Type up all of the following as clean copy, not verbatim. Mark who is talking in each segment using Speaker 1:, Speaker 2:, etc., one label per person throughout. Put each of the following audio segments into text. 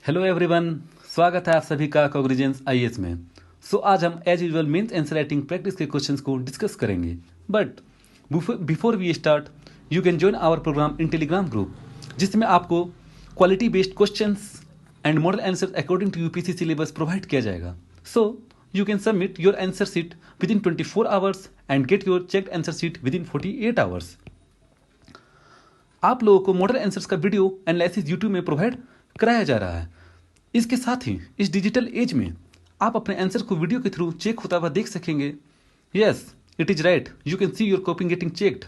Speaker 1: Hello everyone, स्वागत है आप सभी का कॉग्निजेंस आईएएस में। आज हम as usual mains answer writing practice के क्वेश्चंस को डिस्कस करेंगे। But before we start, you can join our programme in Telegram group, जिसमें आपको quality based questions and model answer according to UPSC syllabus provide किया जाएगा। So you can submit your answer sheet within 24 hours and get your checked answer sheet within 48 hours. आप लोगों को model answers का video analysis YouTube में provide कराया जा रहा है। इसके साथ ही इस डिजिटल एज में आप अपने आंसर को वीडियो के थ्रू चेक होता हुआ देख सकेंगे। Yes, it is right, you can see your copying getting checked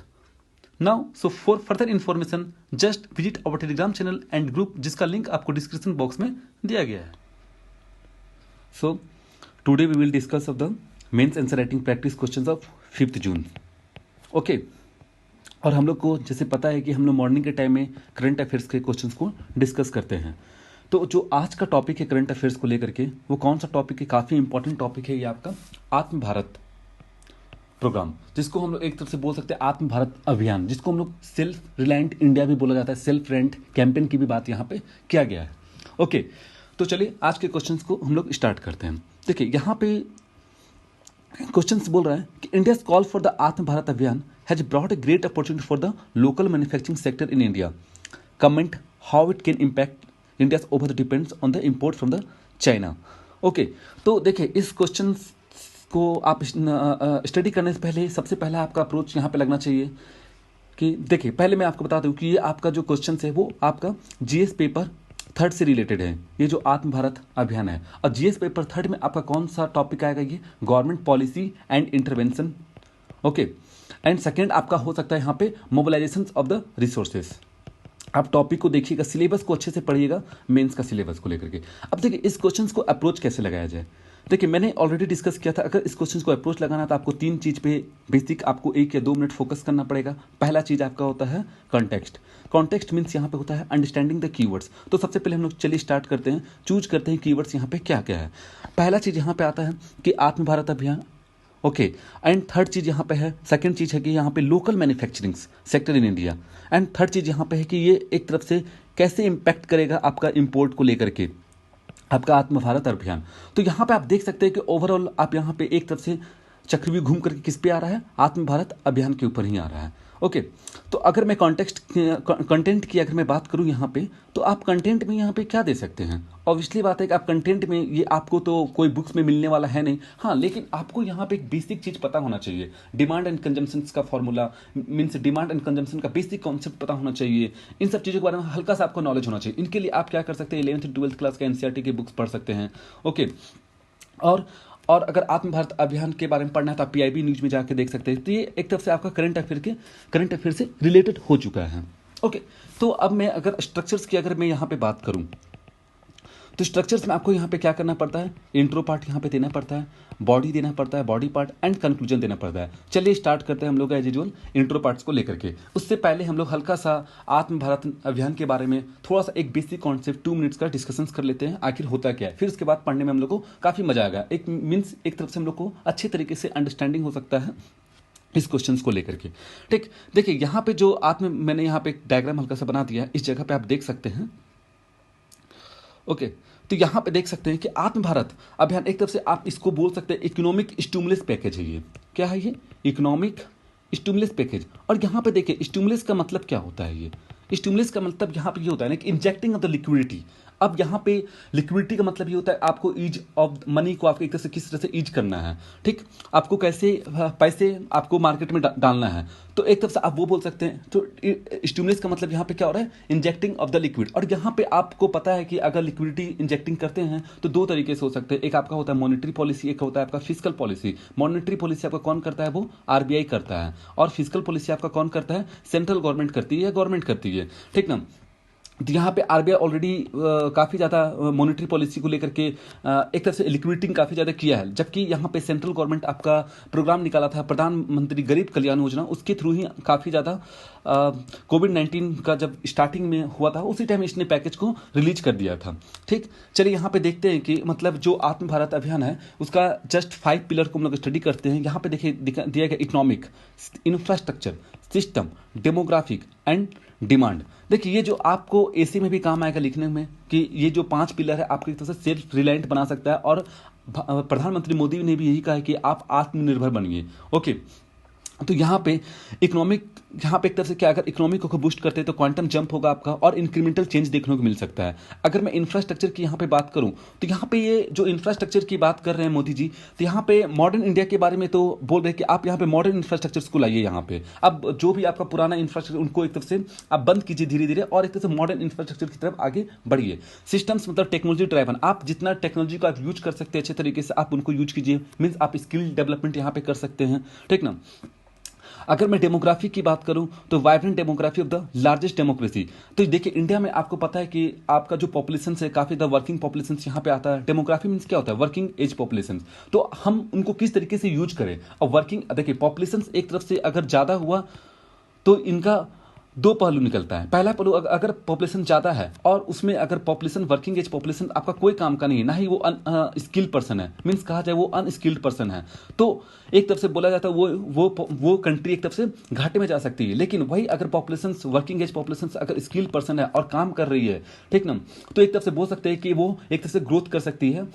Speaker 1: now. So for further information just visit our Telegram channel and group, जिसका लिंक आपको डिस्क्रिप्शन बॉक्स में दिया गया है। So today we will discuss of the mains answer writing practice questions of 5 June. Okay, और हम लोग को जैसे पता है कि हम लोग मॉर्निंग के टाइम में करंट अफेयर्स के क्वेश्चंस को डिस्कस करते हैं। तो जो आज का टॉपिक है करंट अफेयर्स को लेकर के, वो कौन सा टॉपिक है? काफ़ी इंपॉर्टेंट टॉपिक है ये आपका आत्म भारत प्रोग्राम, जिसको हम लोग एक तरफ से बोल सकते हैं आत्म भारत अभियान, जिसको हम लोग सेल्फ रिलायंट इंडिया भी बोला जाता है। सेल्फ रेंट कैंपेन की भी बात यहाँ पे किया गया है। ओके, तो चलिए आज के क्वेश्चंस को हम लोग स्टार्ट करते हैं। देखिए यहाँ पे क्वेश्चंस बोल रहा है कि इंडियाज कॉल फॉर द आत्म Bharat Abhiyan has brought a great opportunity for the local manufacturing sector in India. Comment how it can impact India's over the depends on the import from the China. Okay, तो देखिए इस question को आप study करने से पहले सबसे पहला आपका अप्रोच यहाँ पे लगना चाहिए कि देखिए पहले मैं आपको बता दूँ कि ये आपका जो क्वेश्चन है वो आपका जीएस पेपर 3 से रिलेटेड है। ये जो आत्म भारत अभियान है, और जीएस पेपर 3 में आपका कौन सा टॉपिक आएगा? ये government policy and intervention. Okay, and second आपका हो सकता है यहाँ पे मोबिलाइजेशन ऑफ द रिसोर्सेज। आप टॉपिक को देखिएगा, सिलेबस को अच्छे से पढ़िएगा, मेंस का सिलेबस को लेकर के। अब देखिए इस क्वेश्चंस को अप्रोच कैसे लगाया जाए। देखिए मैंने ऑलरेडी डिस्कस किया था, अगर इस क्वेश्चन को अप्रोच लगाना तो आपको 3 चीज़ पे बेसिक आपको 1 या 2 मिनट फोकस करना पड़ेगा। पहला चीज़ आपका होता है कॉन्टेक्स्ट। कॉन्टेक्स्ट मीन्स यहाँ पे होता है अंडरस्टैंडिंग द कीवर्ड्स। तो सबसे पहले हम लोग चलिए स्टार्ट करते हैं, चूज करते हैं कीवर्ड्स यहाँ पे क्या क्या है। पहला चीज़ यहाँ पे आता है कि आत्म भारत अभियान। ओके, एंड थर्ड चीज़ यहाँ पे है, सेकंड चीज़ है कि यहाँ पे local manufacturing sector in India. And third चीज़ यहाँ पे है कि ये एक तरफ से कैसे इम्पैक्ट करेगा आपका इंपोर्ट को लेकर के आपका आत्म भारत अभियान। तो यहाँ पे आप देख सकते हैं कि ओवरऑल आप यहाँ पे एक तरफ से चक्रव्यूह घूम करके किस पे आ रहा है? आत्म भारत अभियान के ऊपर ही आ रहा है। ओके, तो अगर मैं कंटेंट की अगर मैं बात करूं यहाँ पे, तो आप कंटेंट में यहाँ पे क्या दे सकते हैं? ऑब्वियसली बात है कि आप कंटेंट में, ये आपको तो कोई बुक्स में मिलने वाला है नहीं, हाँ, लेकिन आपको यहाँ पे एक बेसिक चीज़ पता होना चाहिए। डिमांड एंड कंजम्पशन का formula means demand and consumption का बेसिक कॉन्सेप्ट पता होना चाहिए। इन सब चीज़ों के बारे में हल्का सा आपको नॉलेज होना चाहिए। इनके लिए आप क्या कर सकते हैं? 11th 12th क्लास का एनसीईआरटी के बुक्स पढ़ सकते हैं। ओके, और अगर आत्म भारत अभियान के बारे में पढ़ना है तो आप पीआईबी न्यूज में जाकर देख सकते हैं। तो ये एक तरफ से आपका करंट अफेयर से रिलेटेड हो चुका है। ओके, तो अब मैं अगर स्ट्रक्चर्स की अगर मैं यहाँ पे बात करूँ, तो स्ट्रक्चर्स में आपको यहाँ पे क्या करना पड़ता है? इंट्रो पार्ट यहाँ पे देना पड़ता है, बॉडी देना पड़ता है, बॉडी पार्ट एंड कंक्लूजन देना पड़ता है। चलिए स्टार्ट करते हैं हम लोग एज यूजुअल इंट्रो पार्ट्स को लेकर के। उससे पहले हम लोग हल्का सा आत्म भारत अभियान के बारे में थोड़ा सा एक बेसिक कॉन्सेप्ट 2 मिनट्स का डिस्कशन कर लेते हैं, आखिर होता क्या है। फिर उसके बाद पढ़ने में हम लोग को काफ़ी मजा आएगा। एक मीन्स एक तरफ से हम लोग को अच्छे तरीके से अंडरस्टैंडिंग हो सकता है इस क्वेश्चंस को लेकर के। ठीक, देखिए यहाँ पे जो मैंने यहाँ पे एक डायग्राम हल्का सा बना दिया है, इस जगह पे आप देख सकते हैं। ओके, तो यहाँ पे देख सकते हैं कि आत्म भारत अभियान एक तरफ से आप इसको बोल सकते हैं इकोनॉमिक स्टिमुलस पैकेज है। ये क्या है? ये इकोनॉमिक स्टिमुलस पैकेज। और यहाँ पे देखिए स्टिमुलस का मतलब क्या होता है? ये स्टिमुलस का मतलब यहाँ पे ये होता है ना कि इंजेक्टिंग ऑफ द लिक्विडिटी। अब यहाँ पे लिक्विडिटी का मतलब ये होता है आपको ईज ऑफ मनी को आपको एक तरह से किस तरह से ईज करना है। ठीक, आपको कैसे पैसे आपको मार्केट में डालना है, तो एक तरफ से आप वो बोल सकते हैं। तो स्टिमुलस का मतलब यहाँ पे क्या हो रहा है? Injecting of the liquid. और यहाँ पे आपको पता है कि अगर लिक्विडिटी इंजेक्टिंग करते हैं तो 2 तरीके से हो सकते हैं। एक आपका होता है मॉनेटरी पॉलिसी, एक होता है आपका फिजिकल पॉलिसी। मॉनेटरी पॉलिसी आपका कौन करता है? वो आरबीआई करता है। और फिजिकल पॉलिसी आपका कौन करता है? सेंट्रल गवर्नमेंट करती है या गवर्नमेंट करती है। ठीक ना, तो यहाँ पे आरबीआई ऑलरेडी काफ़ी ज़्यादा मॉनेटरी पॉलिसी को लेकर के एक तरह से लिक्विडिटी काफ़ी ज़्यादा किया है। जबकि यहाँ पे सेंट्रल गवर्नमेंट आपका प्रोग्राम निकाला था प्रधानमंत्री गरीब कल्याण योजना, उसके थ्रू ही काफ़ी ज़्यादा कोविड-19 का जब स्टार्टिंग में हुआ था उसी टाइम इसने पैकेज को रिलीज कर दिया था। ठीक, चलिए यहाँ पे देखते हैं कि मतलब जो आत्म भारत अभियान है उसका जस्ट 5 पिलर को हम लोग स्टडी करते हैं। यहाँ पे देखिए दिया गया economic, infrastructure, system, demographic and demand. देखिए ये जो आपको एसी में भी काम आएगा लिखने में कि ये जो 5 पिलर है आपको एक तरह से सेल्फ रिलायंट बना सकता है, और प्रधानमंत्री मोदी ने भी यही कहा है कि आप आत्मनिर्भर बनिए। ओके, तो यहाँ पे इकोनॉमिक, यहाँ पे एक तरफ से क्या, अगर इकोनॉमिक को बूस्ट करते हैं तो क्वांटम जंप होगा आपका और इंक्रीमेंटल चेंज देखने को मिल सकता है। अगर मैं इंफ्रास्ट्रक्चर की यहाँ पे बात करूँ तो यहाँ पे ये जो इंफ्रास्ट्रक्चर की बात कर रहे हैं मोदी जी, तो यहाँ पे मॉडर्न इंडिया के बारे में तो बोल रहे हैं कि आप यहाँ पे मॉडर्न इंफ्रास्ट्रक्चर को लाइए। यहाँ पे अब जो भी आपका पुराना इंफ्रास्ट्रक्चर उनको एक तरफ से आप बंद कीजिए धीरे धीरे, और एक तरफ से मॉडर्न इंफ्रास्ट्रक्चर की तरफ आगे बढ़िए। सिस्टम्स मतलब टेक्नोलॉजी ड्राइवन, आप जितना टेक्नोलॉजी को आप यूज कर सकते हैं अच्छे तरीके से आप उनको यूज कीजिए, मीन्स आप स्किल डेवलपमेंट यहाँ पे कर सकते हैं, ठीक ना। अगर मैं डेमोग्राफी की बात करूं तो vibrant demography of the largest democracy. तो देखिए इंडिया में आपको पता है कि आपका जो पॉपुलेशन है काफी द वर्किंग पॉपुलेशन यहाँ पे आता है। डेमोग्राफी मीन्स क्या होता है, वर्किंग एज पॉपुलेशन। तो हम उनको किस तरीके से यूज करें। और वर्किंग, देखिए पॉपुलेशन एक तरफ से अगर ज्यादा हुआ तो इनका दो पहलू निकलता है। पहला पहलू, अगर पॉपुलेशन ज्यादा है और उसमें अगर पॉपुलेशन वर्किंग एज पॉपुलेशन आपका कोई काम का नहीं है, ना ही वो स्किल्ड पर्सन है, मीन्स कहा जाए वो अनस्किल्ड पर्सन है, तो एक तरफ से बोला जाता है वो कंट्री एक तरफ से घाटे में जा सकती है। लेकिन वही अगर पॉपुलेशन वर्किंग एज पॉपुलेशन अगर स्किल्ड पर्सन है और काम कर रही है, ठीक ना, तो एक तरफ से बोल सकते हैं कि वो एक तरफ से ग्रोथ कर सकती है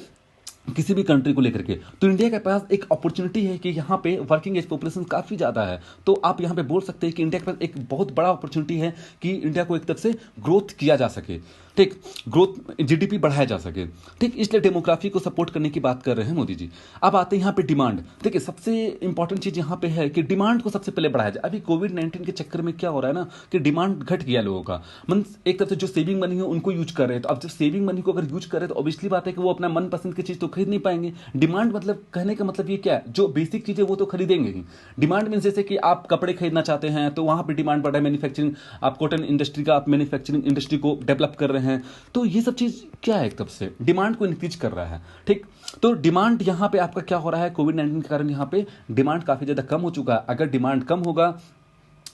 Speaker 1: किसी भी कंट्री को लेकर के। तो इंडिया के पास एक अपॉर्चुनिटी है कि यहाँ पे वर्किंग एज पॉपुलेशन काफी ज्यादा है, तो आप यहाँ पे बोल सकते हैं कि इंडिया के पास एक बहुत बड़ा अपॉर्चुनिटी है कि इंडिया को एक तरफ से ग्रोथ किया जा सके, ठीक, ग्रोथ जीडीपी बढ़ाया जा सके, ठीक। इसलिए डेमोग्राफी को सपोर्ट करने की बात कर रहे हैं मोदी जी। अब आते हैं यहाँ पे डिमांड। देखिए सबसे इंपॉर्टेंट चीज यहाँ पे है कि डिमांड को सबसे पहले बढ़ाया जाए। अभी कोविड-19 के चक्कर में क्या हो रहा है ना कि डिमांड घट गया लोगों का, मन एक तरफ से जो सेविंग मनी है उनको यूज कर रहे हैं। तो अब जब सेविंग मनी को अगर यूज कर रहे हैं तो ऑब्वियसली बात है कि वो अपना मनपसंद की चीज तो खरीद नहीं पाएंगे। डिमांड मतलब कहने का मतलब ये क्या है, जो बेसिक चीजें वो तो खरीदेंगे ही। डिमांड मीन जैसे कि आप कपड़े खरीदना चाहते हैं तो वहां पे डिमांड बढ़ा है, मैन्युफैक्चरिंग, आप कॉटन इंडस्ट्री का, आप मैन्युफैक्चरिंग इंडस्ट्री को डेवलप कर रहे हैं, तो ये सब चीज क्या है, एक तरफ से डिमांड को इंक्रीज कर रहा है, ठीक। तो डिमांड यहाँ पे आपका क्या हो रहा है, कोविड-19 के कारण यहाँ पे डिमांड काफी ज्यादा कम हो चुका है। अगर डिमांड कम होगा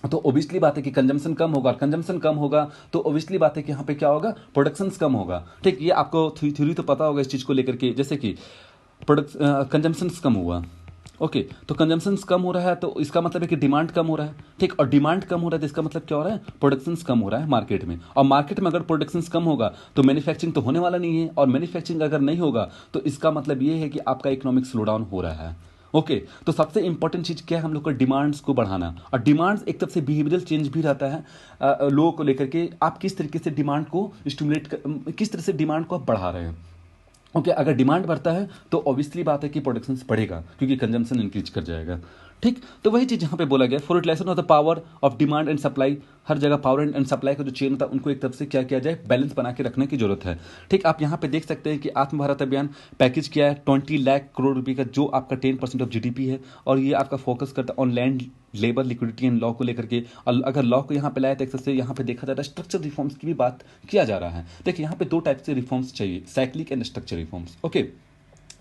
Speaker 1: तो ओबियसली बात है कि कंजम्पशन कम होगा, और कंजम्पशन कम होगा तो ओबियसली बात है कि यहाँ पे क्या होगा, प्रोडक्शन कम होगा, ठीक। ये आपको थ्योरी तो पता होगा इस चीज को लेकर के, जैसे कि प्रोडक्ट कंजम्पशन कम हुआ, ओके, तो कंजम्पशन कम हो रहा है तो इसका मतलब है कि डिमांड कम हो रहा है, ठीक। और डिमांड कम हो रहा है तो इसका मतलब क्या हो रहा है, प्रोडक्शन कम हो रहा है मार्केट में। और मार्केट में अगर प्रोडक्शन कम होगा तो मैन्युफैक्चरिंग तो होने वाला नहीं है, और मैन्युफैक्चरिंग अगर नहीं होगा तो इसका मतलब ये है कि आपका इकोनॉमिक स्लो डाउन हो रहा है। ओके, तो सबसे इंपॉर्टेंट चीज क्या है हम लोग का, डिमांड्स को बढ़ाना। और डिमांड्स एक तरफ से बिहेवियरल चेंज भी रहता है लोगों को लेकर के, आप किस तरीके से डिमांड को स्टिमुलेट, किस तरह से डिमांड को आप बढ़ा रहे हैं। ओके, अगर डिमांड बढ़ता है तो ऑब्वियसली बात है कि प्रोडक्शन बढ़ेगा क्योंकि कंजम्पशन इंक्रीज कर जाएगा, ठीक। तो वही चीज यहाँ पे बोला गया, for utilization of the power of demand and supply. हर जगह पावर एंड सप्लाई का जो चेन होता है उनको एक तरफ से क्या किया जाए, बैलेंस बना के रखने की जरूरत है, ठीक। आप यहाँ पे देख सकते हैं कि आत्म भारत अभियान पैकेज किया है 20 लाख करोड़ रुपए का, जो आपका 10% ऑफ जीडीपी है, और ये आपका फोकस करता है on land, labour, liquidity and law को लेकर के। और अगर लॉ को यहाँ पे लाया तो एक तरह से यहाँ पे देखा जाता है स्ट्रक्चर रिफॉर्म्स की भी बात किया जा रहा है। देखिए यहाँ पे दो टाइप से रिफॉर्म्स चाहिए, cyclic and structure reforms, okay.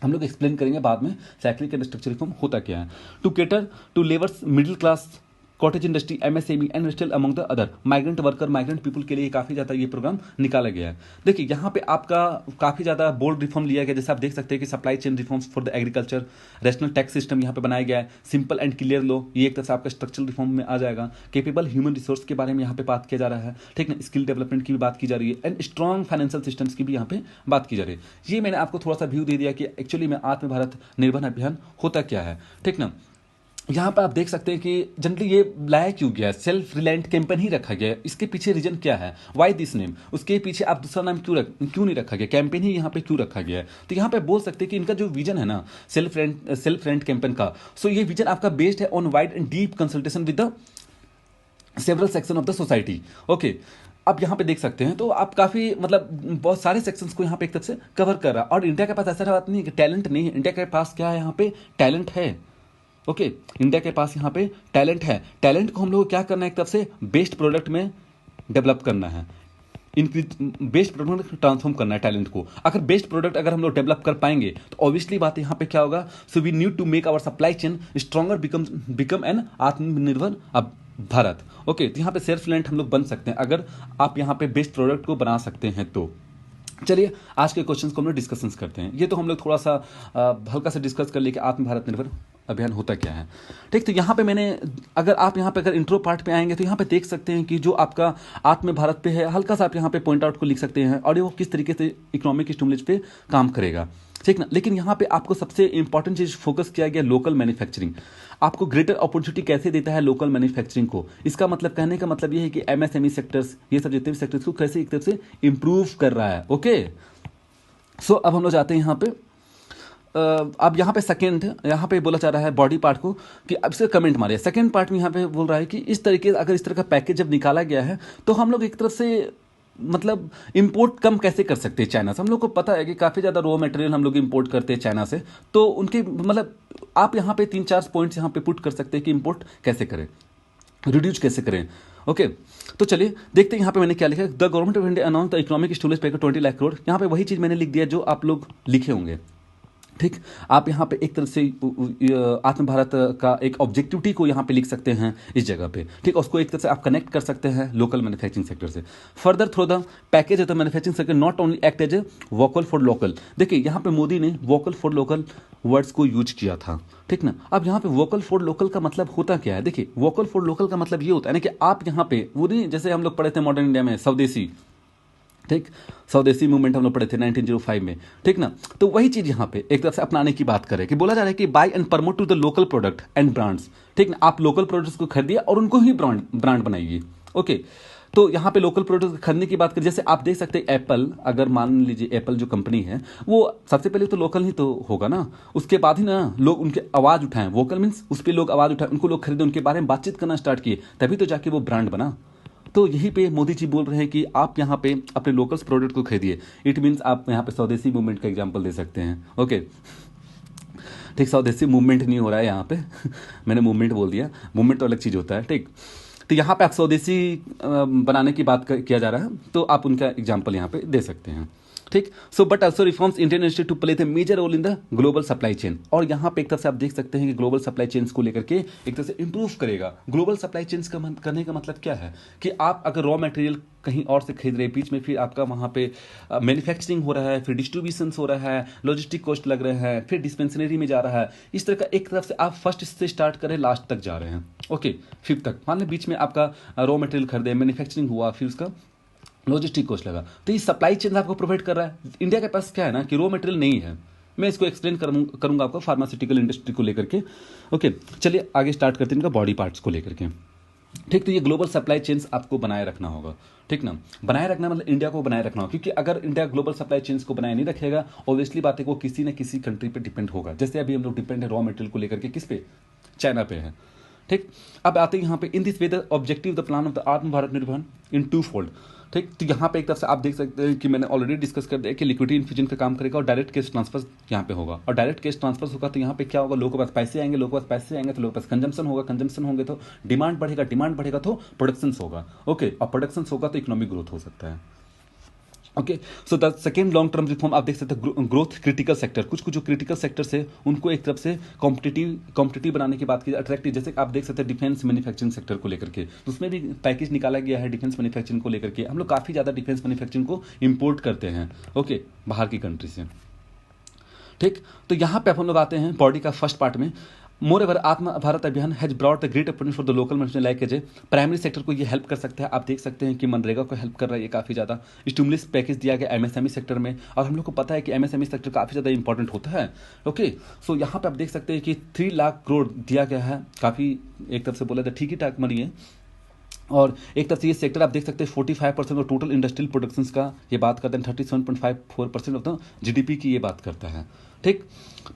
Speaker 1: हम लोग एक्सप्लेन करेंगे बाद में साइक्लिक एंड स्ट्रक्चर रिफॉर्म होता क्या है। To cater to labours, middle class, cottage industry, MSME and industrial among the other, migrant worker, migrant people के लिए काफी ज्यादा ये प्रोग्राम निकाला गया है। देखिए यहाँ पे आपका काफी ज्यादा बोल्ड रिफॉर्म लिया गया, जैसे आप देख सकते हैं कि supply chain reforms for the agriculture, rational tax system यहाँ पे बनाया गया है, सिंपल एंड क्लियर लॉ, ये एक तरह से आपका स्ट्रक्चरल रिफॉर्म में आ जाएगा। केपेबल ह्यूमन रिसोर्स के बारे में यहाँ पे बात किया जा रहा है, ठीक ना, स्किल डेवलपमेंट की भी बात की जा रही है, एंड स्ट्रॉन्ग फाइनेंशियल सिस्टम्स की भी यहाँ पे बात की जा रही है। ये मैंने आपको थोड़ा सा व्यू दे दिया कि एक्चुअली में आत्म भारत निर्भर अभियान होता क्या है, ठीक ना। यहाँ पर आप देख सकते हैं कि जनरली ये लाया क्यों गया है, सेल्फ रिलायंट कैंपेन ही रखा गया है। इसके पीछे रीजन क्या है, वाई दिस नेम, उसके पीछे आप दूसरा नाम क्यों नहीं रखा गया, कैंपेन ही यहाँ पे क्यों रखा गया है। तो यहाँ पे बोल सकते हैं कि इनका जो विजन है ना सेल्फ रेंट कैंपेन का, सो ये विजन आपका बेस्ड है on wide and deep consultation with the several section of the society, okay. आप यहाँ पे देख सकते हैं तो आप काफी मतलब बहुत सारे सेक्शंस को यहाँ पे एक तरफ से कवर कर रहा है। और इंडिया के पास ऐसा बात नहीं है कि टैलेंट नहीं है, इंडिया के पास क्या है, यहाँ पे टैलेंट है, ओके। इंडिया के पास यहाँ पे टैलेंट है। टैलेंट को हम लोग क्या करना है, एक तरफ से बेस्ट प्रोडक्ट में डेवलप करना है, इंक्रीज बेस्ट प्रोडक्ट में ट्रांसफॉर्म करना है टैलेंट को। अगर बेस्ट प्रोडक्ट अगर हम लोग डेवलप कर पाएंगे तो ऑब्वियसली बात है यहाँ पे क्या होगा, so we need to make our supply chain stronger, become an Atmanirbhar अब भारत, ओके। तो यहाँ पे सेल्फ रिलायंट हम लोग बन सकते हैं अगर आप यहाँ पे बेस्ट प्रोडक्ट को बना सकते हैं तो। चलिए आज के क्वेश्चंस को हम लोग डिस्कशंस करते हैं। ये तो हम लोग थोड़ा सा हल्का सा डिस्कस कर लिए कि आत्म भारत निर्भर अभियान होता क्या है। ठीक, तो यहाँ पे मैंने अगर आप यहाँ पे अगर इंट्रो पार्ट पे आएंगे तो यहाँ पे देख सकते हैं कि जो आपका आत्म भारत पे है, हल्का सा आप यहाँ पे पॉइंट आउट को लिख सकते हैं और ये वो किस तरीके से इकोनॉमिक स्टिमुलस पे काम करेगा, ठीक ना। लेकिन यहाँ पे आपको सबसे इंपॉर्टेंट चीज फोकस किया गया लोकल मैन्युफैक्चरिंग। आपको ग्रेटर अपॉर्चुनिटी कैसे देता है लोकल मैन्युफैक्चरिंग को, इसका मतलब कहने का मतलब ये है कि एमएसएमई सेक्टर्स, ये सब जितने भी सेक्टर्स को कैसे एक तरफ से इंप्रूव कर रहा है। ओके, सो अब हम लोग जाते हैं यहाँ पे। अब यहाँ पे सेकंड, यहाँ पे बोला जा रहा है बॉडी पार्ट को कि अब से कमेंट मारिए। सेकंड पार्ट में यहाँ पे बोल रहा है कि इस तरीके अगर इस तरह का पैकेज जब निकाला गया है तो हम लोग एक तरफ से मतलब इंपोर्ट कम कैसे कर सकते हैं चाइना से। हम लोग को पता है कि काफ़ी ज़्यादा रॉ मटेरियल हम लोग इंपोर्ट करते हैं चाइना से, तो उनके मतलब आप यहाँ पे 3-4 पॉइंट्स यहाँ पे पुट कर सकते हैं कि इंपोर्ट कैसे करें, रिड्यूस कैसे करें। ओके, तो चलिए देखते हैं यहाँ पे मैंने क्या लिखा है। The government of India announce the economic stimulus package 20 lakh crore. यहाँ पे वही चीज़ मैंने लिख दिया जो आप लोग लिखे होंगे। ठीक, आप यहाँ पे एक तरह से आत्म भारत का एक ऑब्जेक्टिविटी को यहाँ पे लिख सकते हैं इस जगह पे। ठीक, उसको एक तरह से आप कनेक्ट कर सकते हैं लोकल मैन्युफैक्चरिंग सेक्टर से। Further through the package of the manufacturing sector not only act as a vocal for local. देखिए यहाँ पे मोदी ने वोकल फॉर लोकल वर्ड्स को यूज किया था, ठीक ना। अब यहाँ पे वोकल फॉर लोकल का मतलब होता क्या है। देखिए वोकल फॉर लोकल का मतलब ये होता है ना कि आप यहाँ पे वो नहीं, जैसे हम लोग पढ़े थे मॉडर्न इंडिया में स्वदेशी, ठीक, स्वदेशी मूवमेंट हम लोग पढ़े थे 1905 में, ठीक ना। तो वही चीज यहाँ पे एक तरफ से अपनाने की बात करें कि बोला जा रहा है कि buy and promote to the local product and brands. ठीक ना, आप लोकल प्रोडक्ट्स को खरीदिए और उनको ही ब्रांड बनाइए। ओके, तो यहाँ पे लोकल प्रोडक्ट खरीदने की बात करें, जैसे आप देख सकते हैं एप्पल, अगर मान लीजिए एप्पल जो कंपनी है वो सबसे पहले तो लोकल ही तो होगा ना, उसके बाद ही ना लोग उनके आवाज़ उठाएं। वोकल मीन्स उस पर लोग आवाज़ उठाएं, उनको लोग खरीदे, उनके बारे में बातचीत करना स्टार्ट किए, तभी तो जाके वो ब्रांड बना। तो यही पे मोदी जी बोल रहे हैं कि आप यहाँ पे अपने लोकल्स प्रोडक्ट को खरीदिए। इट मीन्स आप यहाँ पे स्वदेशी मूवमेंट का एग्जांपल दे सकते हैं। ओके, ठीक, स्वदेशी मूवमेंट नहीं हो रहा है यहाँ पे मैंने मूवमेंट बोल दिया, मूवमेंट तो अलग चीज़ होता है। ठीक, तो यहाँ पे आप स्वदेशी बनाने की बात किया जा रहा है, तो आप उनका एग्जाम्पल यहाँ पे दे सकते हैं। ठीक, so but also reforms Indian industry to play the major role in the global supply chain. और यहाँ पे एक तरफ से आप देख सकते हैं कि ग्लोबल सप्लाई चेन्स को लेकर के एक तरह से इंप्रूव करेगा। ग्लोबल सप्लाई चेन्स का करने का मतलब क्या है कि आप अगर रॉ मटेरियल कहीं और से खरीद रहे हैं, बीच में फिर आपका वहाँ पे मैन्युफैक्चरिंग हो रहा है, फिर डिस्ट्रीब्यूशन हो रहा है, लॉजिस्टिक कॉस्ट लग रहे हैं, फिर डिस्पेंसरी में जा रहा है। इस तरह का एक तरफ से आप फर्स्ट से स्टार्ट करें लास्ट तक जा रहे हैं। ओके, फिफ्थ तक मान लें बीच में आपका रॉ मटेरियल खरीदे, मैन्युफैक्चरिंग हुआ, फिर उसका लॉजिस्टिक कॉस्ट लगा, तो ये सप्लाई चेन आपको प्रोवाइड कर रहा है। इंडिया के पास क्या है ना कि रॉ मटेरियल नहीं है। मैं इसको एक्सप्लेन करूंगा आपको फार्मास्यूटिकल इंडस्ट्री को लेकर के। ओके, चलिए आगे स्टार्ट करते हैं इनका बॉडी पार्ट्स को लेकर के। ठीक, तो ये ग्लोबल सप्लाई चेन्स आपको बनाए रखना होगा। ठीक ना, बनाए रखना मतलब इंडिया को बनाए रखना होगा, क्योंकि अगर इंडिया ग्लोबल सप्लाई चेन्स को बनाए नहीं रखेगा, ऑब्वियसली बात है वो किसी न किसी कंट्री पे डिपेंड होगा। जैसे अभी हम लोग डिपेंड है रॉ मटेरियल को लेकर के किस पे, चाइना पे है। ठीक, अब आते हैं यहाँ पे in this way the objective the plan of the आत्म भारत निर्माण इन टू फोल्ड। ठीक, तो यहाँ पे एक तरफ से आप देख सकते हैं कि मैंने ऑलरेडी डिस्कस कर दिया कि लिक्विडिटी इन्फ्यूजन का काम करेगा और डायरेक्ट कैश ट्रांसफर यहाँ पे होगा। और डायरेक्ट कैश ट्रांसफर होगा तो यहाँ पे क्या होगा, लोगों के पास पैसे आएंगे, लोगों के पास पैसे आएंगे तो लोगों के पास कंजम्पशन होगा, कंजम्पशन होंगे तो डिमांड बढ़ेगा, डिमांड बढ़ेगा तो प्रोडक्शन होगा। ओके, और प्रोडक्शन होगा तो इकोनॉमिक ग्रोथ हो सकता है। Okay, so the second long term reform आप देख सकते हैं ग्रोथ क्रिटिकल सेक्टर, कुछ जो क्रिटिकल सेक्टर्स है उनको एक तरफ से कॉम्पिटिटिव बनाने की बात की, अट्रैक्टिव। जैसे आप देख सकते हैं डिफेंस मैन्युफैक्चरिंग सेक्टर को लेकर के, तो उसमें भी पैकेज निकाला गया है डिफेंस मैन्युफैक्चरिंग को लेकर के। हम लोग काफ़ी ज़्यादा डिफेंस मैन्युफैक्चरिंग को इम्पोर्ट करते हैं, ओके, बाहर की कंट्री से। ठीक, तो यहाँ पे हम लोग आते हैं बॉडी का फर्स्ट पार्ट में। मोर ever Atma Bharat Abhiyan has brought the great opportunity for the local manufacturing like as primary sector को ये हेल्प कर सकते हैं। आप देख सकते हैं कि मनरेगा को हेल्प कर रहा है ये काफ़ी ज़्यादा। स्टिमुलस पैकेज दिया गया एमएसएमई सेक्टर में, और हम लोग को पता है कि एमएसएमई सेक्टर काफ़ी ज़्यादा इंपॉर्टेंट होता है। ओके, सो यहाँ पे आप देख सकते हैं कि 3 लाख करोड़ दिया गया है, काफ़ी एक तरफ से बोला जाए ठीक ही ठाक मनी है। और एक तरफ से ये सेक्टर आप देख सकते हैं 45% ऑफ टोटल इंडस्ट्रियल प्रोडक्शंस का ये बात करते हैं, 37.54% ऑफ द जीडीपी की ये बात करता है। ठीक,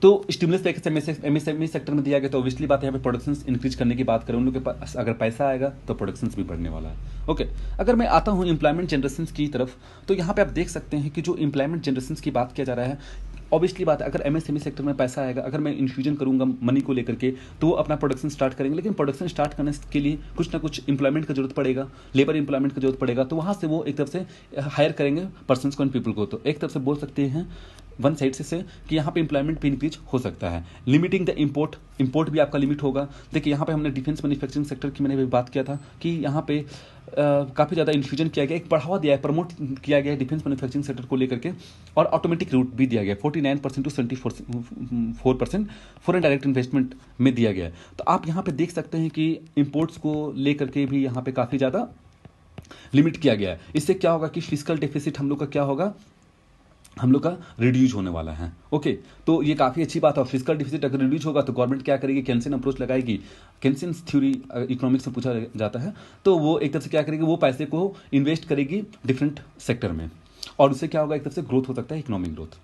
Speaker 1: तो स्टिमुलस पैकेज एमएसएमई सेक्टर में दिया गया, तो ऑब्वियसली बात है यहाँ पे प्रोडक्शन इंक्रीज करने की बात करें, उन लोग के पास अगर पैसा आएगा तो प्रोडक्शन भी बढ़ने वाला है। ओके, अगर मैं आता हूँ एम्प्लॉयमेंट जनरेशन की तरफ, तो यहाँ पे आप देख सकते हैं कि जो एम्प्लॉयमेंट जनरेशन की बात किया जा रहा है, ऑब्वियसली बात है अगर एमएसएमई सेक्टर में पैसा आएगा, अगर मैं इन्फ्यूजन करूंगा मनी को लेकर के, तो वो अपना प्रोडक्शन स्टार्ट करेंगे। लेकिन प्रोडक्शन स्टार्ट करने के लिए कुछ ना कुछ इंप्लॉयमेंट का जरूरत पड़ेगा, लेबर इंप्लॉयमेंट का जरूरत पड़ेगा, तो वहाँ से वो एक तरफ से हायर करेंगे पर्सनस को एंड पीपल को। तो एक तरफ से बोल सकते हैं वन साइड से कि यहाँ पे इंप्लॉयमेंट भी इंक्रीज हो सकता है। लिमिटिंग द इंपोर्ट भी आपका लिमिट होगा। देखिए यहाँ पे हमने डिफेंस मैन्युफैक्चरिंग सेक्टर की मैंने भी बात किया था कि यहाँ पे काफ़ी ज़्यादा इन्फ्यूजन किया गया, एक बढ़ावा दिया है, प्रमोट किया गया है डिफेंस मैन्युफैक्चरिंग सेक्टर को लेकर के, और ऑटोमेटिक रूट भी दिया गया 49% टू 74% फॉरेन डायरेक्ट इन्वेस्टमेंट में दिया गया है। तो आप यहाँ पे देख सकते हैं कि इंपोर्ट्स को लेकर के भी यहाँ पे काफ़ी ज़्यादा लिमिट किया गया है। इससे क्या होगा कि फिजिकल डेफिसिट हम लोग का क्या होगा, हम लोग का रिड्यूज होने वाला है। ओके, तो ये काफ़ी अच्छी बात है। फिजिकल डिफिसिट अगर रिड्यूज होगा तो गवर्नमेंट क्या करेगी, केन्सियन अप्रोच लगाएगी। केन्सियन थ्योरी इकोनॉमिक्स में पूछा जाता है, तो वो एक तरफ से क्या करेगी, वो पैसे को इन्वेस्ट करेगी डिफरेंट सेक्टर में, और उससे क्या होगा, एक तरफ से ग्रोथ हो सकता है, इकोनॉमिक ग्रोथ।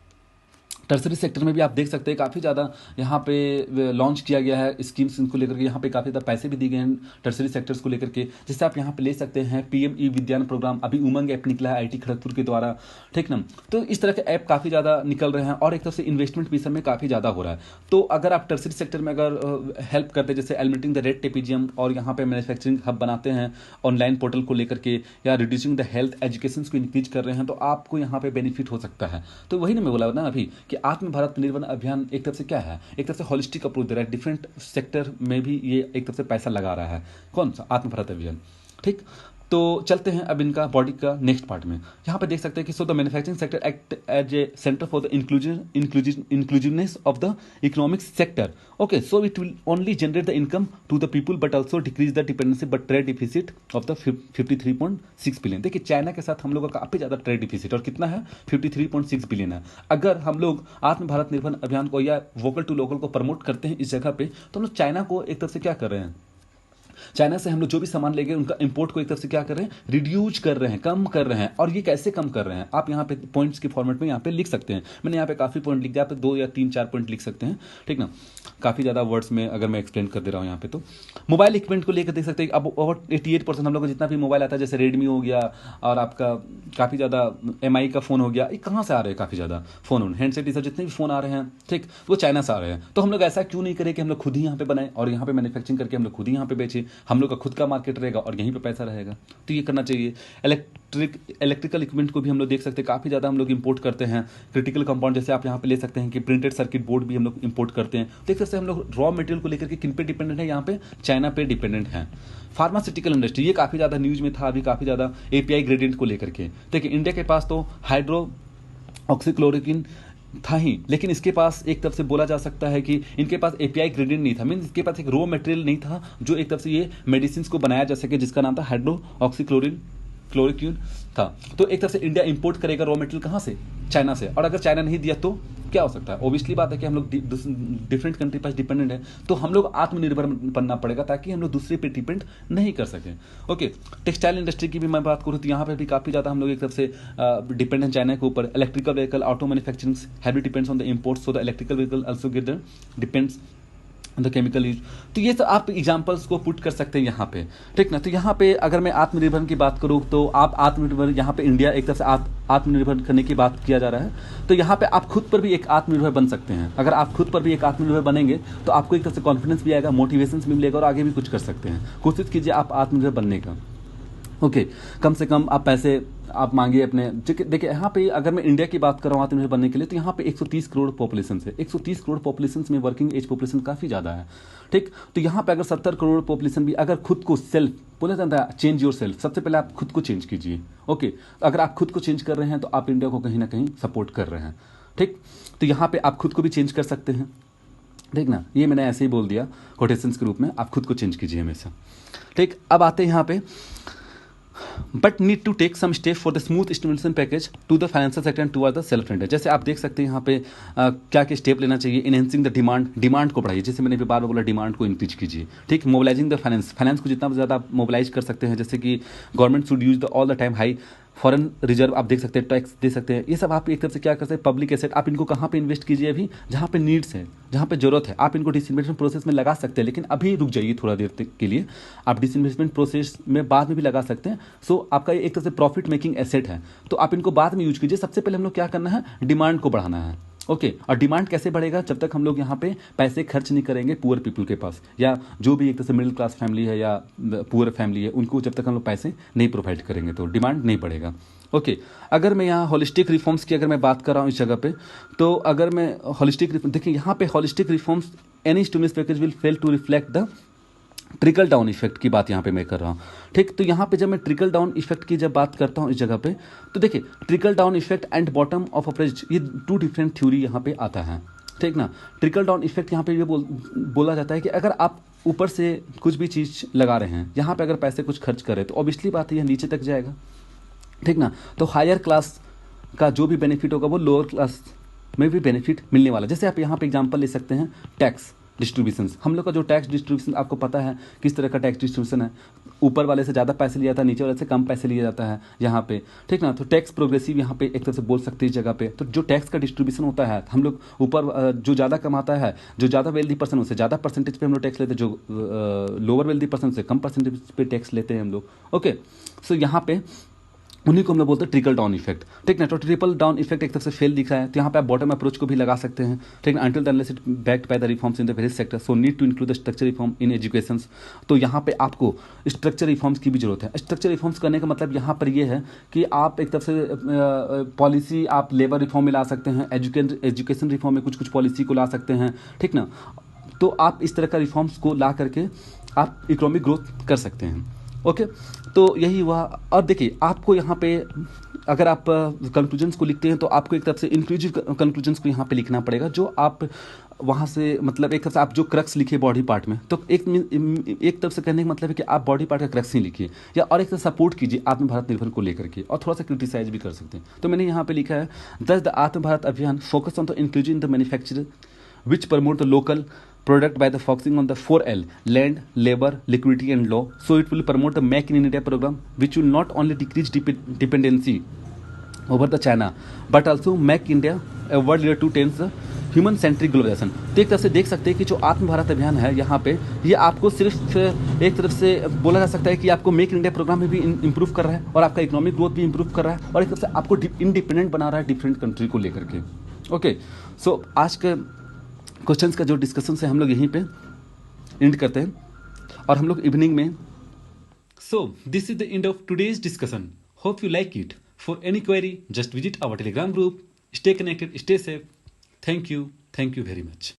Speaker 1: टर्सरी सेक्टर में भी आप देख सकते हैं काफ़ी ज़्यादा यहाँ पे लॉन्च किया गया है स्कीम्स इनको लेकर के, यहाँ पे काफ़ी ज़्यादा पैसे भी दिए गए हैं टर्सरी सेक्टर्स को लेकर के, जिससे आप यहाँ पे ले सकते हैं पीएम ई विद्यान प्रोग्राम, अभी उमंग ऐप निकला है आईटी खड़गपुर के द्वारा, ठीक ना। तो इस तरह के ऐप काफ़ी ज़्यादा निकल रहे हैं, और एक तरफ से इन्वेस्टमेंट भी इसमें काफ़ी ज़्यादा हो रहा है। तो अगर आप टर्सरी सेक्टर में अगर हेल्प करते हैं, जैसे एलिमिनेटिंग द रेड टेपिजियम, और यहाँ पे मैन्युफैक्चरिंग हब बनाते हैं ऑनलाइन पोर्टल को लेकर के, या रिड्यूसिंग द हेल्थ एजुकेशन को इंक्रीज कर रहे हैं, तो आपको यहाँ पे बेनिफिट हो सकता है। तो वही ना मैं बोला ना अभी कि आत्म भारत निर्भर अभियान एक तरफ से क्या है, एक तरफ से होलिस्टिक अप्रोच दे रहा है, डिफरेंट सेक्टर में भी ये एक तरफ से पैसा लगा रहा है। कौन सा, आत्म भारत अभियान, ठीक। तो चलते हैं अब इनका बॉडी का नेक्स्ट पार्ट में। यहाँ पे देख सकते हैं कि so the manufacturing sector act as a centre for the inclusiveness of the economic sector. Okay, so it will only generate the income to the people but also decrease the dependency but trade deficit of the 53.6 billion. देखिए China के साथ हम लोगों का काफ़ी ज़्यादा trade deficit, और कितना है, 53.6 बिलियन है। अगर हम लोग आत्म भारत निर्भर अभियान को या वोकल टू लोकल को प्रमोट करते हैं इस जगह पे, तो हम लोग चाइना को एक तरफ से क्या कर रहे हैं, चाइना से हम लोग जो भी सामान लेंगे उनका इंपोर्ट को एक तरफ से क्या कर रहे हैं, रिड्यूज कर रहे हैं, कम कर रहे हैं। और ये कैसे कम कर रहे हैं, आप यहाँ पे पॉइंट्स के फॉर्मेट में यहाँ पे लिख सकते हैं। मैंने यहाँ पे काफ़ी पॉइंट लिख दिया, आप 2 या 3-4 पॉइंट लिख सकते हैं, ठीक ना। काफ़ी ज़्यादा वर्ड्स में अगर मैं एक्सप्लेन कर दे रहा हूँ यहाँ पे, तो मोबाइल इक्विपमेंट को लेकर देख सकते हैं अब ओवर 88% हम लोग को जितना भी मोबाइल आता है, जैसे रेडमी हो गया, और आपका काफ़ी ज़्यादा MI का फ़ोन हो गया, ये कहाँ से आ रहे हैं, काफ़ी ज़्यादा फ़ोन हैंडसेट, ये सब जितने भी फ़ोन आ रहे हैं, ठीक, वो चाइना से आ रहे हैं। तो हम लोग ऐसा क्यों नहीं करें कि हम लोग खुद ही यहाँ पे बनाएं, और यहाँ पे मैन्युफैक्चरिंग करके हम लोग खुद ही यहाँ पे बेचें, हम लोग का खुद का मार्केट रहेगा और यहीं पे पैसा रहेगा। तो ये करना चाहिए। इलेक्ट्रिकल इक्विपमेंट को भी हम लोग देख सकते हैं, काफ़ी ज़्यादा हम लोग इंपोर्ट करते हैं। क्रिटिकल कंपाउंड जैसे आप यहाँ पे ले सकते हैं कि प्रिंटेड सर्किट बोर्ड भी हम लोग इंपोर्ट करते हैं। देख सकते हैं हम लोग रॉ मटेरियल को लेकर के किन पे डिपेंडेंट है, यहाँ पे चाइना पे डिपेंडेंट है। फार्मास्यूटिकल इंडस्ट्री, ये काफ़ी ज़्यादा न्यूज़ में था अभी, काफ़ी ज़्यादा API ग्रेडियंट को लेकर के। देखिए इंडिया के पास तो हाइड्रो ऑक्सीक्लोरोक्विन था ही, लेकिन इसके पास एक तरफ से बोला जा सकता है कि इनके पास API ग्रेडियंट नहीं था, मीन इसके पास एक रॉ मटेरियल नहीं था जो एक तरफ से ये मेडिसिन को बनाया जा सके, जिसका नाम था हाइड्रो ऑक्सीक्लोरोक्विन था। तो एक तरफ से इंडिया इंपोर्ट करेगा रॉ मटेरियल कहाँ से, चाइना से, और अगर चाइना नहीं दिया तो क्या हो सकता है, ऑब्वियसली बात है कि हम लोग डिफरेंट कंट्री पर डिपेंडेंट है, तो हम लोग आत्मनिर्भर बनना पड़ेगा ताकि हम लोग दूसरे पे डिपेंड नहीं कर सकें। ओके, टेक्सटाइल इंडस्ट्री की भी मैं बात करूँ तो यहाँ पे भी काफ़ी ज़्यादा हम लोग एक तरफ से डिपेंडेंट चाइना के ऊपर। Electrical vehicle, auto manufacturing heavy depends on the import, so the electrical vehicle also get the depends the chemical use. तो ये सब आप एग्जाम्पल्स को पुट कर सकते हैं यहाँ पे, ठीक ना। तो यहाँ पे अगर मैं आत्मनिर्भर की बात करूँ तो आप आत्मनिर्भर, यहाँ पे इंडिया एक तरफ से आत्मनिर्भर करने की बात किया जा रहा है, तो यहाँ पे आप खुद पर भी एक आत्मनिर्भर बन सकते हैं। अगर आप खुद पर भी एक आत्मनिर्भर बनेंगे तो आपको एक तरफ से कॉन्फिडेंस भी आएगा, मोटिवेशन भी मिलेगा, और आगे भी कुछ कर सकते हैं। कोशिश कीजिए आप आत्मनिर्भर बनने का। ओके, कम से कम आप पैसे आप मांगिए अपने। देखिए यहाँ पे अगर मैं इंडिया की बात कर रहा हूँ आत्मनिर्भर बनने के लिए, तो यहाँ पे 130 करोड़ पॉपुलेशन है। 130 करोड़ पॉपुलेशन में वर्किंग एज पॉपुलेशन काफ़ी ज़्यादा है, ठीक। तो यहाँ पे अगर 70 करोड़ पॉपुलेशन भी अगर खुद को सेल्फ बोला जाता है, चेंज योर सेल्फ, सबसे पहले आप खुद को चेंज कीजिए। ओके, अगर आप खुद को चेंज कर रहे हैं तो आप इंडिया को कहीं ना कहीं सपोर्ट कर रहे हैं, ठीक। तो यहाँ पे आप खुद को भी चेंज कर सकते हैं, ठीक ना। ये मैंने ऐसे ही बोल दिया कोटेशंस के रूप में, आप खुद को चेंज कीजिए हमेशा, ठीक। अब आते हैं यहाँ पे, but need to take some step for the smooth stimulation package to the financial sector and toward the self rented. जैसे आप देख सकते हैं यहाँ पे क्या क्या स्टेप लेना चाहिए। इनहेंसिंग द डिमांड को बढ़ाइए, जैसे मैंने भी बार बार बोला, डिमांड को इंक्रीज कीजिए, ठीक। मोबिलाइजिंग द फाइनेंस को जितना ज़्यादा मोबिलाइज कर सकते हैं, जैसे कि government should use the all the time high foreign reserve, आप देख सकते हैं, टैक्स दे सकते हैं। ये सब आप एक तरफ से क्या कर सकते हैं, पब्लिक एसेट, आप इनको कहाँ पे इन्वेस्ट कीजिए, अभी जहाँ पे नीड्स है, जहाँ पे जरूरत है, आप इनको डिसइन्वेस्टमेंट प्रोसेस में लगा सकते हैं, लेकिन अभी रुक जाइए थोड़ा देर तक के लिए। आप डिसइन्वेस्टमेंट प्रोसेस में बाद में भी लगा सकते हैं। सो आपका एक तरह से प्रॉफिट मेकिंग एसेट है, तो आप इनको बाद में यूज कीजिए। सबसे पहले हम लोग क्या करना है, डिमांड को बढ़ाना है। ओके, और डिमांड कैसे बढ़ेगा, जब तक हम लोग यहाँ पे पैसे खर्च नहीं करेंगे पुअर पीपल के पास, या जो भी एक तरह से मिडिल क्लास फैमिली है या पुअर फैमिली है, उनको जब तक हम लोग पैसे नहीं प्रोवाइड करेंगे तो डिमांड नहीं बढ़ेगा। ओके, अगर मैं यहाँ होलिस्टिक रिफॉर्म्स की अगर मैं बात कर रहा हूँ इस जगह पे, तो अगर मैं होलिस्टिक, देखिए यहाँ पे holistic reforms, any stimulus package will fail to reflect the trickle down effect की बात यहाँ पे मैं कर रहा हूँ। ठीक, तो यहाँ पे जब मैं ट्रिकल डाउन इफेक्ट की जब बात करता हूँ इस जगह पे, तो देखिए trickle down effect and bottom of apprise, ये टू डिफरेंट थ्योरी यहाँ पे आता है। ठीक ना, ट्रिकल डाउन इफेक्ट यहाँ पे ये बोला जाता है कि अगर आप ऊपर से कुछ भी चीज़ लगा रहे हैं, यहाँ पे अगर पैसे कुछ खर्च करें तो ऑब्वियसली बात है यह नीचे तक जाएगा। ठीक ना, तो हायर क्लास का जो भी बेनिफिट होगा वो लोअर क्लास में भी बेनिफिट मिलने वाला। जैसे आप यहाँ पे एग्जांपल ले सकते हैं टैक्स डिस्ट्रीब्यूशन। हम लोग का जो टैक्स डिस्ट्रीब्यूशन आपको पता है किस तरह का टैक्स डिस्ट्रीब्यूशन है, ऊपर वाले से ज़्यादा पैसे लिया जाता है, नीचे वाले से कम पैसे लिया जाता है यहाँ पे। ठीक ना, तो टैक्स प्रोग्रेसिव यहाँ पे एक तरह से बोल सकते हैं इस जगह पे। तो जो टैक्स का डिस्ट्रीब्यूशन होता है, हम लोग ऊपर जो ज़्यादा कमाता है, जो ज़्यादा वेल्दी पर्सन उससे ज़्यादा परसेंटेज पे हम लोग टैक्स लेते हैं, जो लोअर वेल्दी पर्सन से कम परसेंटेज पे टैक्स लेते हैं हम लोग। ओके, सो यहाँ पे उन्हीं को हम लोग बोलते हैं ट्रिकल डाउन इफेक्ट। ठीक ना, तो ट्रिपल डाउन इफेक्ट एक तरफ से फेल दिख रहा है, तो यहाँ पे आप बॉटम अप्रोच को भी लगा सकते हैं। ठीक ना, until the unless it backed by the reforms in the various sector, so need to include the structure reform in education. तो यहाँ पे आपको स्ट्रक्चर रिफॉर्म्स की भी जरूरत है। स्ट्रक्चर रिफॉर्म्स करने का मतलब यहाँ पर ये है कि आप एक तरफ से पॉलिसी आप लेबर रिफॉर्म में ला सकते हैं, एजुकेशन रिफॉर्म में कुछ कुछ पॉलिसी को ला सकते हैं। ठीक ना, तो आप इस तरह का रिफॉर्म्स को ला करके आप इकोनॉमिक ग्रोथ कर सकते हैं। ओके, तो यही हुआ। और देखिए आपको यहाँ पे अगर आप कंक्लूजन्स को लिखते हैं तो आपको एक तरफ से इंक्लूसिव कंक्लूजन्स को यहाँ पे लिखना पड़ेगा, जो आप वहाँ से मतलब एक तरफ से आप जो क्रक्स लिखिए बॉडी पार्ट में, तो एक तरफ से कहने का मतलब है कि आप बॉडी पार्ट का क्रक्स ही लिखिए, या और एक तरफ सपोर्ट कीजिए आत्मभारत निर्भर को लेकर के, और थोड़ा सा क्रिटिसाइज भी कर सकते हैं। तो मैंने यहाँ पे लिखा है दस द आत्मभारत अभियान focus on the inclusion in the manufacture which promote the local product by the focusing on the 4L, land, labor, liquidity and law. So it will promote the Make in India program, which will not only decrease dependency over the China, but also make India a world leader to tend the human centric globalisation. तो एक तरफ से देख सकते हैं कि जो आत्म भारत अभियान है यहाँ पे, ये आपको सिर्फ एक तरफ से बोला जा सकता है कि आपको मेक इन इंडिया प्रोग्राम में भी इम्प्रूव कर रहा है, और आपका इकोनॉमिक ग्रोथ भी इम्प्रूव कर रहा है, और एक तरफ से आपको इंडिपेंडेंट बना रहा है डिफरेंट कंट्री को लेकर के। ओके, सो आज के क्वेश्चंस का जो डिस्कशन है हम लोग यहीं पे एंड करते हैं, और हम लोग इवनिंग में। So this is the end of today's discussion. Hope you like it. For any query just visit our Telegram group. Stay connected, stay safe. Thank you very much.